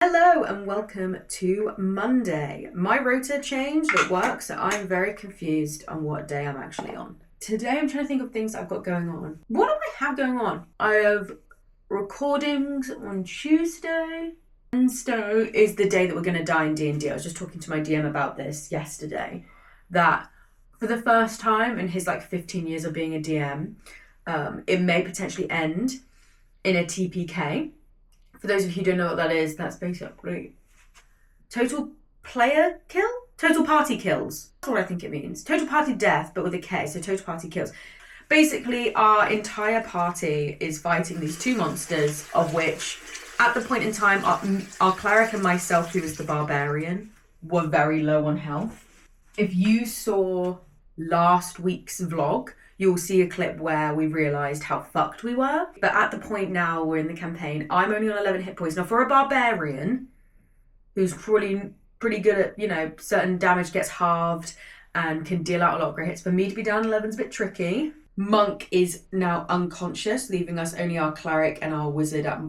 Hello and welcome to Monday. My rota changed at work, so I'm very confused on what day I'm actually on. Today I'm trying to think of things I've got going on. What do I have going on? I have recordings on Tuesday. Wednesday is the day that we're going to die in D&D. I was just talking to my DM about this yesterday, that for the first time in his 15 years of being a DM, it may potentially end in a TPK. For those of you who don't know what that is, that's basically total player kill? Total party kills. That's what I think it means. Total party death, but with a K, so total party kills. Basically, our entire party is fighting these two monsters, of which, at the point in time, our cleric and myself, who is the barbarian, were very low on health. If you saw last week's vlog, you'll see a clip where we realised how fucked we were. But at the point now we're in the campaign, I'm only on 11 hit points. Now for a barbarian, who's pretty good at, certain damage gets halved and can deal out a lot of great hits, for me to be down 11 is a bit tricky. Monk is now unconscious, leaving us only our cleric and our wizard at...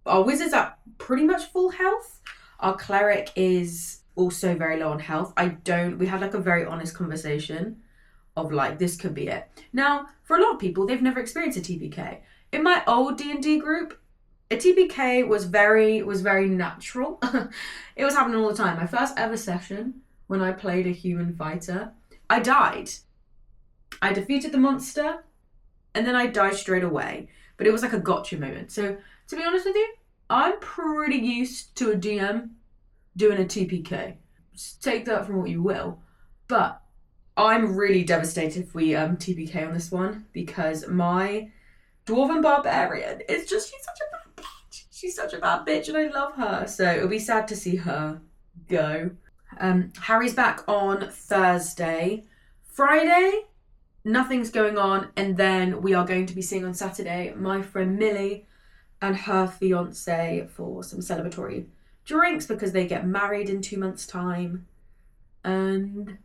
Our wizard's at pretty much full health. Our cleric is also very low on health. We had a very honest conversation of this could be it. Now, for a lot of people, they've never experienced a TPK. In my old D&D group, a TPK was very natural. It was happening all the time. My first ever session, when I played a human fighter, I died. I defeated the monster, and then I died straight away. But it was like a gotcha moment. So, to be honest with you, I'm pretty used to a DM doing a TPK. Just take that from what you will. But I'm really devastated if we TPK on this one, because my dwarven barbarian she's such a bad bitch. She's such a bad bitch and I love her. So it'll be sad to see her go. Harry's back on Thursday. Friday, nothing's going on. And then we are going to be seeing on Saturday my friend Millie and her fiance for some celebratory drinks because they get married in 2 months' time. And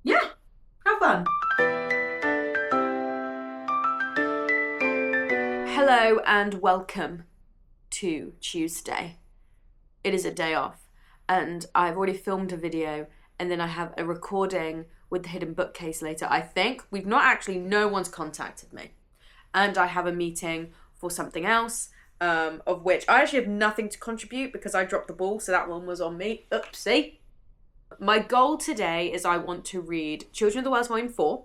yeah, have fun. Hello and welcome to Tuesday. It is a day off and I've already filmed a video and then I have a recording with the hidden bookcase later. I think no one's contacted me, and I have a meeting for something else, of which I actually have nothing to contribute because I dropped the ball, so that one was on me. Oopsie. My goal today is I want to read Children of the Wells Volume 4.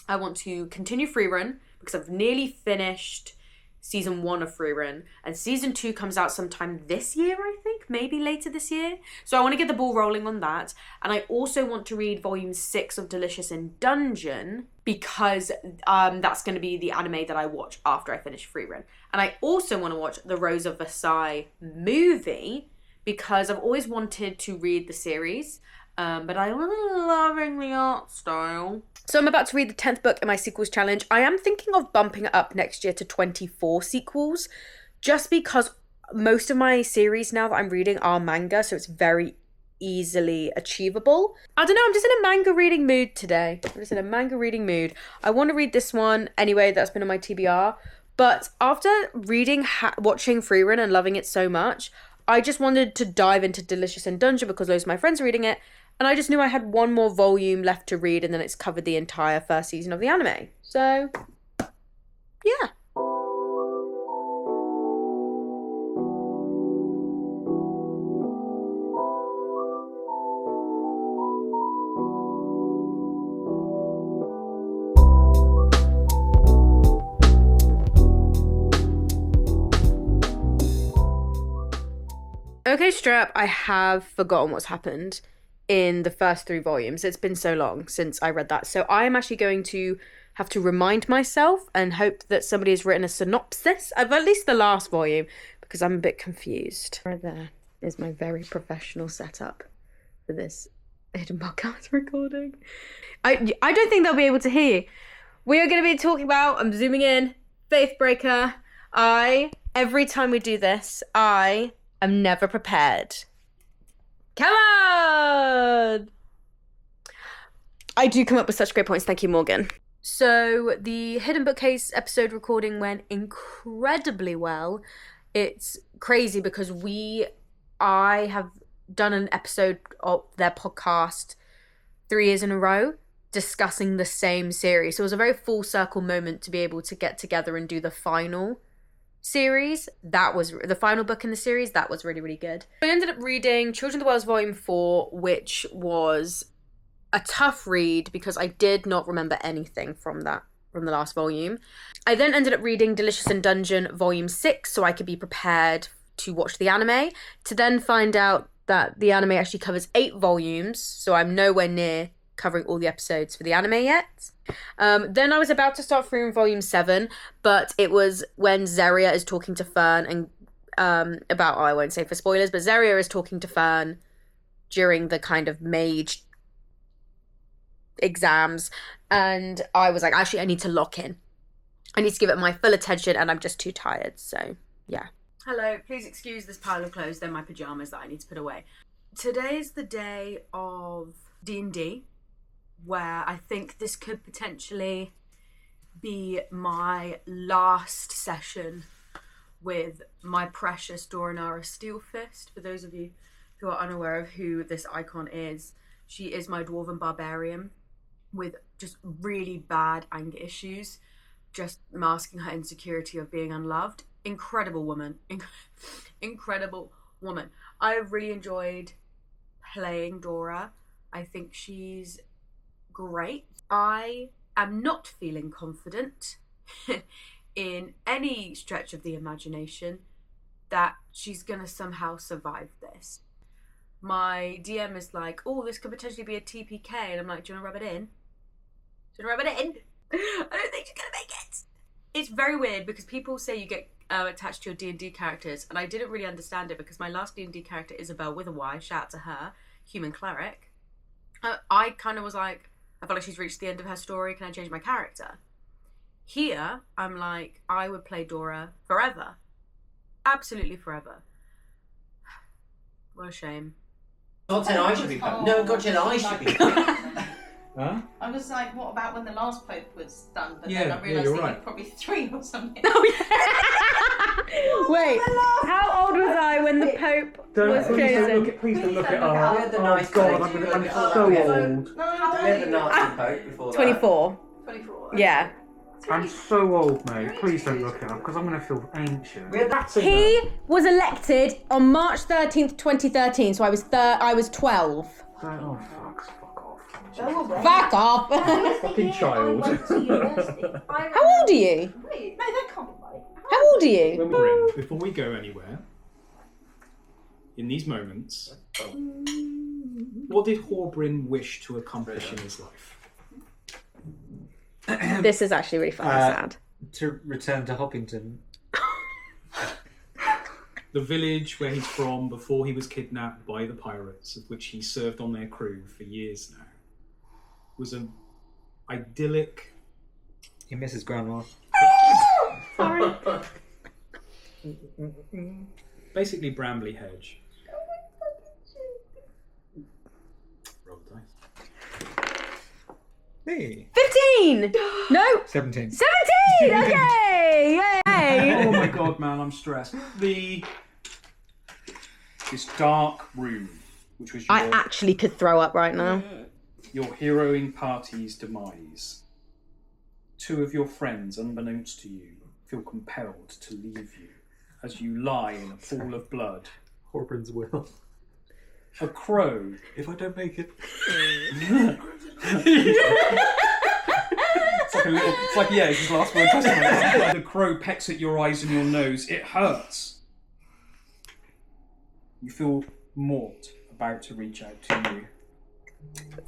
I want to continue Freerun because I've nearly finished Season 1 of Freerun. And Season 2 comes out sometime this year, I think. Maybe later this year. So I want to get the ball rolling on that. And I also want to read Volume 6 of Delicious in Dungeon because that's going to be the anime that I watch after I finish Freerun. And I also want to watch the Rose of Versailles movie because I've always wanted to read the series. But I'm loving the art style. So I'm about to read the 10th book in my sequels challenge. I am thinking of bumping it up next year to 24 sequels, just because most of my series now that I'm reading are manga, so it's very easily achievable. I don't know, I'm just in a manga reading mood today. I want to read this one anyway, that's been on my TBR. But after watching Freerun and loving it so much, I just wanted to dive into Delicious in Dungeon because loads of my friends are reading it. And I just knew I had one more volume left to read and then it's covered the entire first season of the anime. So, yeah. Okay, Strap, I have forgotten what's happened in the first 3 volumes. It's been so long since I read that. So I am actually going to have to remind myself and hope that somebody has written a synopsis of at least the last volume because I'm a bit confused. Right there is my very professional setup for this hidden podcast recording. I don't think they'll be able to hear. We are going to be talking about, I'm zooming in, Faithbreaker. Every time we do this, I am never prepared. Come on! I do come up with such great points. Thank you, Morgan. So the Hidden Bookcase episode recording went incredibly well. it's crazy because I have done an episode of their podcast 3 years in a row discussing the same series. So it was a very full circle moment to be able to get together and do the final series. That was the final book in the series. That was really, really good. I ended up reading Children of the Wells Volume 4, which was a tough read because I did not remember anything from the last volume. I then ended up reading Delicious in Dungeon Volume 6 so I could be prepared to watch the anime, to then find out that the anime actually covers 8 volumes, so I'm nowhere near covering all the episodes for the anime yet. Then I was about to start through in Volume 7, but it was when Zeria is talking to Fern and about, I won't say for spoilers, but Zeria is talking to Fern during the kind of mage exams, and I was like, actually, I need to lock in. I need to give it my full attention, and I'm just too tired, so yeah. Hello, please excuse this pile of clothes. They're my pajamas that I need to put away. Today's the day of D&D, where I think this could potentially be my last session with my precious Doranara Steelfist. For those of you who are unaware of who this icon is, she is my dwarven barbarian with just really bad anger issues, just masking her insecurity of being unloved. Incredible woman. Incredible woman. I've really enjoyed playing Dora. I think she's great. I am not feeling confident in any stretch of the imagination that she's gonna somehow survive this. My DM is like, oh, this could potentially be a TPK, and I'm like, do you want to rub it in? Do you want to rub it in? I don't think she's gonna make it. It's very weird because people say you get attached to your D&D characters, and I didn't really understand it because my last D&D character, Isabel with a Y, shout out to her, human cleric. I kind of was like, I felt like she's reached the end of her story. Can I change my character? Here, I'm like, I would play Dora forever. Absolutely forever. What a shame. God said I should be back. No, God said I should be back. Huh? I was like, what about when the last Pope was done? But Yeah, then I realised you're he right. was probably 3 or something. Wait, how old was I when the Pope was chosen? Please don't look it We up. had the nice God, Pope. I'm so old. We had the Nazi Pope before that. 24. 24. Yeah. I'm so old, mate. Please don't look it up because I'm going to feel ancient. We had that. He was elected on March 13th, 2013, so I was 12. Oh, fuck off. Fuck off! Fucking child. How old are you? Wait, no, that can't be right. How old are you? Bryn, before we go anywhere, in these moments, what did Horbryn wish to accomplish in his life? This is actually really fucking sad. To return to Hoppington. The village where he's from before he was kidnapped by the pirates, of which he served on their crew for years now, was an idyllic... He misses Grandma. Sorry. basically Bramley Hedge. Roll the dice. Me. 15! No! 17. 17! Okay! Yay! Oh my god, man, I'm stressed. This dark room, which was I actually could throw up right now. your heroing party's demise. 2 of your friends, unbeknownst to you, feel compelled to leave you as you lie in a pool of blood. Horbryn's will. A crow. If I don't make it. It's like yeah, it's his last word testament. The crow pecks at your eyes and your nose. It hurts. You feel Mort about to reach out to you.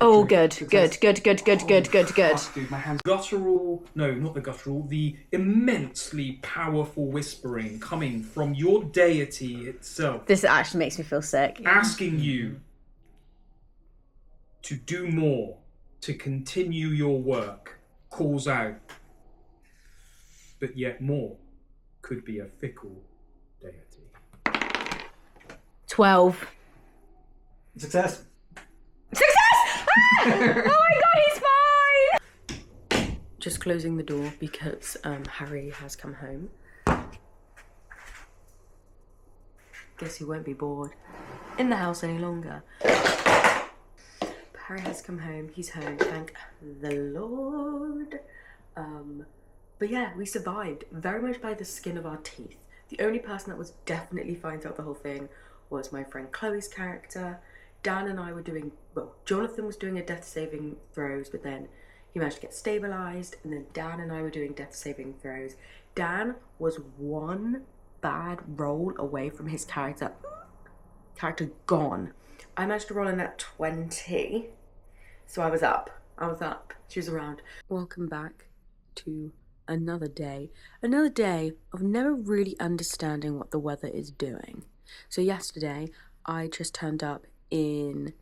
Oh, good. Good. Fuck, dude, my hands. Guttural, no, not the guttural, the immensely powerful whispering coming from your deity itself, This actually makes me feel sick. asking you to do more, to continue your work, calls out. But yet more could be a fickle deity. 12. Success. Success! Ah! Oh my god, he's fine! Just closing the door because Harry has come home. guess he won't be bored in the house any longer. Harry has come home. He's home, thank the Lord. But yeah, we survived very much by the skin of our teeth. The only person that was definitely fine throughout the whole thing was my friend Chloe's character. Dan and I were doing, well, Jonathan was doing a death saving throws, but then he managed to get stabilized, and then Dan and I were doing death saving throws. Dan was one bad roll away from his character gone. I managed to roll in at 20, so I was up. She was around. Welcome back to another day of never really understanding what the weather is doing. So yesterday I just turned up in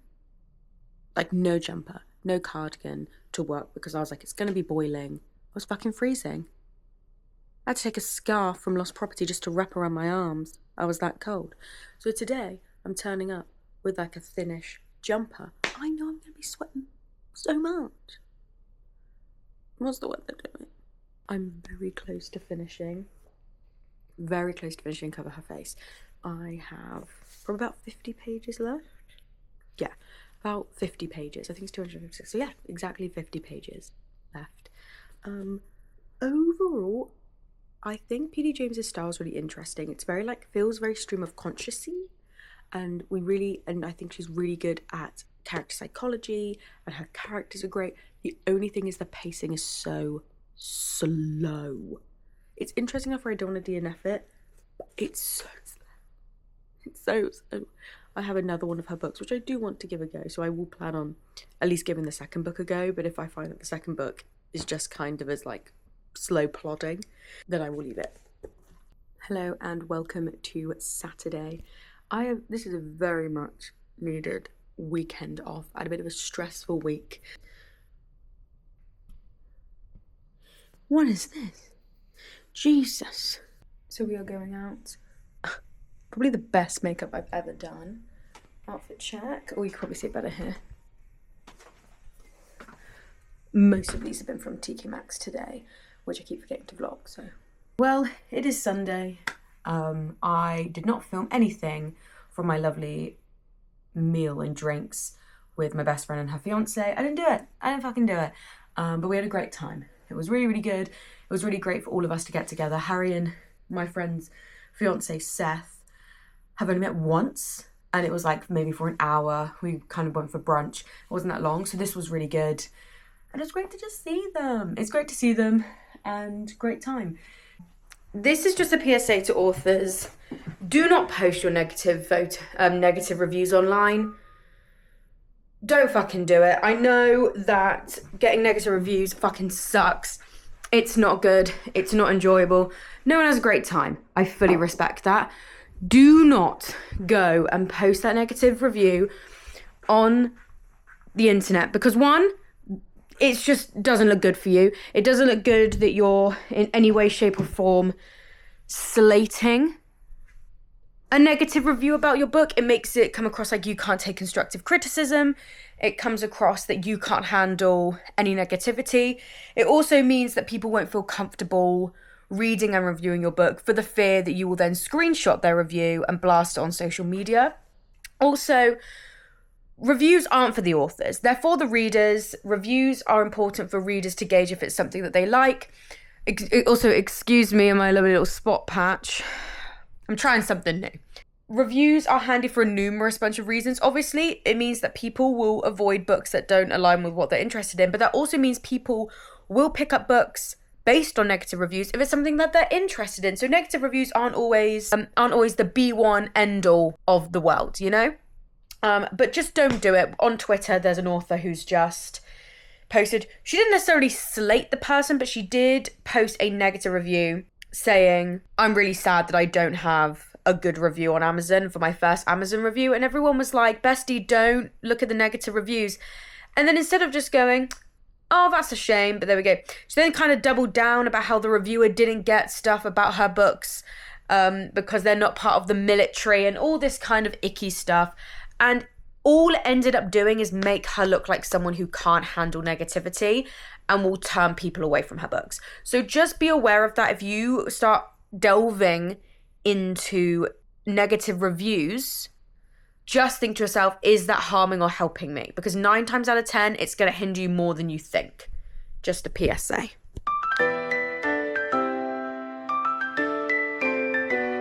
like no jumper, no cardigan to work because I was like, it's gonna be boiling. I was fucking freezing. I had to take a scarf from Lost Property just to wrap around my arms. I was that cold. So today I'm turning up with like a thinnish jumper. I know I'm gonna be sweating so much. What's the weather doing? I'm very close to finishing Cover Her Face. I have probably about 50 pages left. Yeah, about 50 pages. I think it's 256. So yeah, exactly 50 pages left. Overall, I think PD James's style is really interesting. It's very feels very stream of consciousy, and I think she's really good at character psychology, and her characters are great. The only thing is the pacing is so slow. It's interesting enough where I don't want to DNF it, but it's so slow. It's so slow. I have another one of her books which I do want to give a go, so I will plan on at least giving the second book a go, but if I find that the second book is just kind of as slow plodding, then I will leave it. Hello and welcome to Saturday. This is a very much needed weekend off. I had a bit of a stressful week. What is this? Jesus. So we are going out. Probably the best makeup I've ever done. Outfit check. Oh, you can probably see it better here. Most of these have been from TK Maxx today, which I keep forgetting to vlog, so. Well, it is Sunday. I did not film anything from my lovely meal and drinks with my best friend and her fiance. I didn't do it. I didn't fucking do it. But we had a great time. It was really, really good. It was really great for all of us to get together. Harry and my friend's fiance, Seth, have only met once, and it was maybe for an hour. We kind of went for brunch. It wasn't that long, so this was really good. And it's great to just see them. It's great to see them, and great time. This is just a PSA to authors. Do not post your negative reviews online. Don't fucking do it. I know that getting negative reviews fucking sucks. It's not good. It's not enjoyable. No one has a great time. I fully respect that. Do not go and post that negative review on the internet because one, it just doesn't look good for you. It doesn't look good that you're in any way, shape or form slating a negative review about your book. It makes it come across like you can't take constructive criticism. It comes across that you can't handle any negativity. It also means that people won't feel comfortable reading and reviewing your book for the fear that you will then screenshot their review and blast it on social media. Also, reviews aren't for the authors. They're for the readers. Reviews are important for readers to gauge if it's something that they like. Also, excuse me on my little spot patch. I'm trying something new. Reviews are handy for a numerous bunch of reasons. Obviously, it means that people will avoid books that don't align with what they're interested in, but that also means people will pick up books based on negative reviews if it's something that they're interested in. So negative reviews aren't always the B1 end all of the world, you know? But just don't do it. On Twitter, there's an author who's just posted, she didn't necessarily slate the person, but she did post a negative review saying, I'm really sad that I don't have a good review on Amazon for my first Amazon review. And everyone was like, bestie, don't look at the negative reviews. And then instead of just going, oh, that's a shame, but there we go, she then kind of doubled down about how the reviewer didn't get stuff about her books because they're not part of the military and all this kind of icky stuff. And all it ended up doing is make her look like someone who can't handle negativity and will turn people away from her books. So just be aware of that. If you start delving into negative reviews, just think to yourself, is that harming or helping me? Because 9 times out of 10, it's going to hinder you more than you think. Just a PSA.